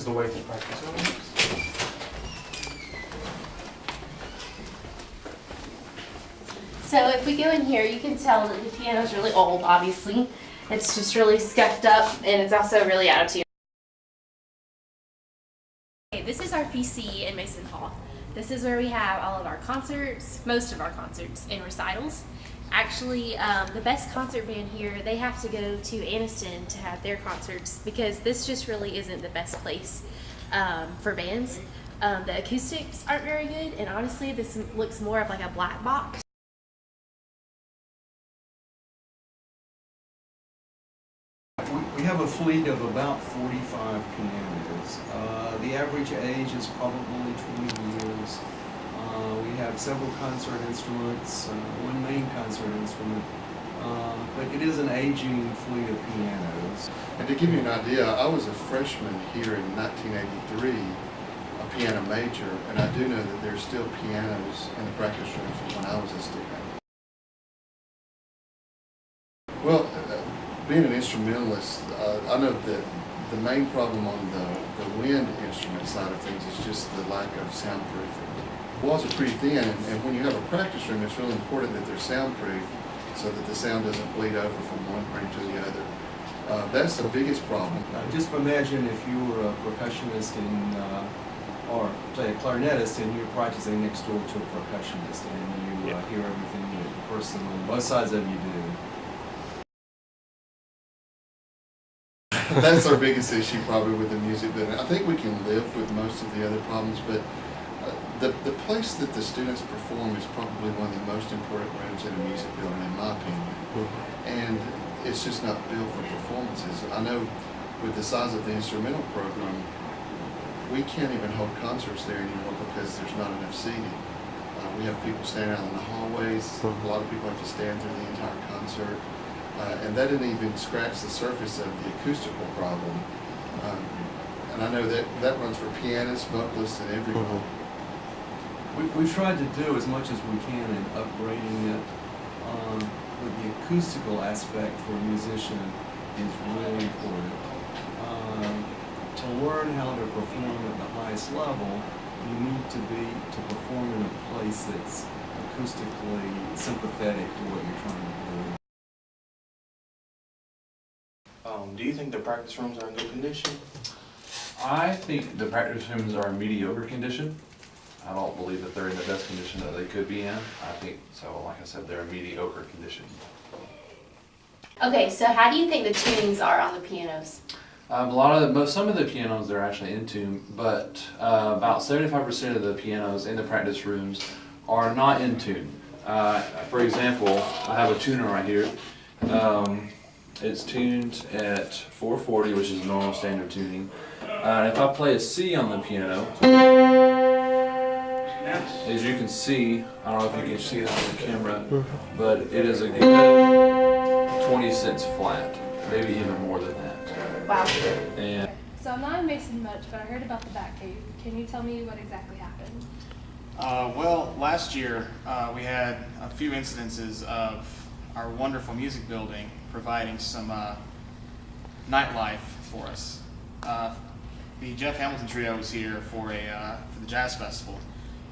is the way the practice room works. So if we go in here, you can tell that the piano's really old, obviously. It's just really scuffed up, and it's also really out of tune. Okay, this is our PC in Mason Hall. This is where we have all of our concerts, most of our concerts, and recitals. Actually, the best concert band here, they have to go to Anniston to have their concerts because this just really isn't the best place for bands. The acoustics aren't very good, and honestly, this looks more of like a black box. We have a fleet of about 45 pianos. The average age is probably 20 years. We have several concert instruments, one main concert instrument, but it is an aging fleet of pianos. And to give you an idea, I was a freshman here in 1983, a piano major, and I do know that there's still pianos in the practice rooms from when I was a student. Well, being an instrumentalist, I know that the main problem on the wind instrument side of things is just the lack of soundproofing. Walls are pretty thin, and when you have a practice room, it's really important that they're soundproof so that the sound doesn't bleed over from one room to the other. That's the biggest problem. Just imagine if you were a percussionist or say a clarinetist and you're practicing next door to a percussionist and you hear everything that the person on both sides of you do. That's our biggest issue probably with the music building. I think we can live with most of the other problems, but the place that the students perform is probably one of the most important rooms in a music building, in my opinion. And it's just not built for performances. I know with the size of the instrumental program, we can't even hold concerts there anymore because there's not enough seating. We have people standing out in the hallways. A lot of people have to stand through the entire concert. And that didn't even scratch the surface of the acoustical problem. And I know that runs for pianists, vocalists, and everyone. We've tried to do as much as we can in upgrading it, but the acoustical aspect for a musician is really important. To learn how to perform at the highest level, you need to perform in a place that's acoustically sympathetic to what you're trying to do. Do you think the practice rooms are in good condition? I think the practice rooms are in mediocre condition. I don't believe that they're in the best condition that they could be in. I think, so like I said, they're in mediocre condition. Okay, so how do you think the tunings are on the pianos? Some of the pianos they're actually in tune, but about 75% of the pianos in the practice rooms are not in tune. For example, I have a tuner right here. It's tuned at 440, which is normal standard tuning. And if I play a C on the piano, as you can see, I don't know if you can see it on the camera, but it is a good 20 cents flat, maybe even more than that. Wow. And So I'm not in Mason much, but I heard about the Batcave. Can you tell me what exactly happened? Well, last year we had a few incidences of our wonderful music building providing some nightlife for us. The Jeff Hamilton Trio was here for the Jazz Festival,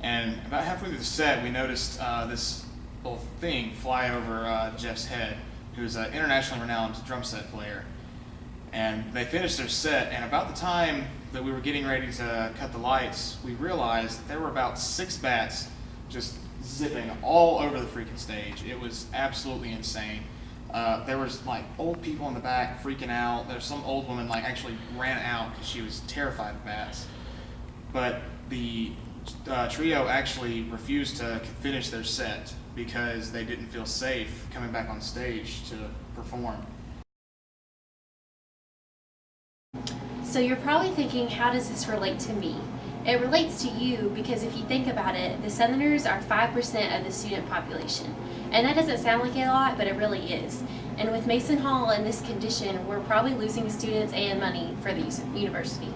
and about halfway through the set, we noticed this little thing fly over Jeff's head, who's an internationally renowned drum set player. And they finished their set, and about the time that we were getting ready to cut the lights, we realized there were about 6 bats just zipping all over the freaking stage. It was absolutely insane. There was like old people in the back freaking out. There's some old woman like actually ran out because she was terrified of bats. But the trio actually refused to finish their set because they didn't feel safe coming back on stage to perform. So you're probably thinking, how does this relate to me? It relates to you because if you think about it, the Southerners are 5% of the student population. And that doesn't sound like a lot, but it really is. And with Mason Hall in this condition, we're probably losing students and money for the university.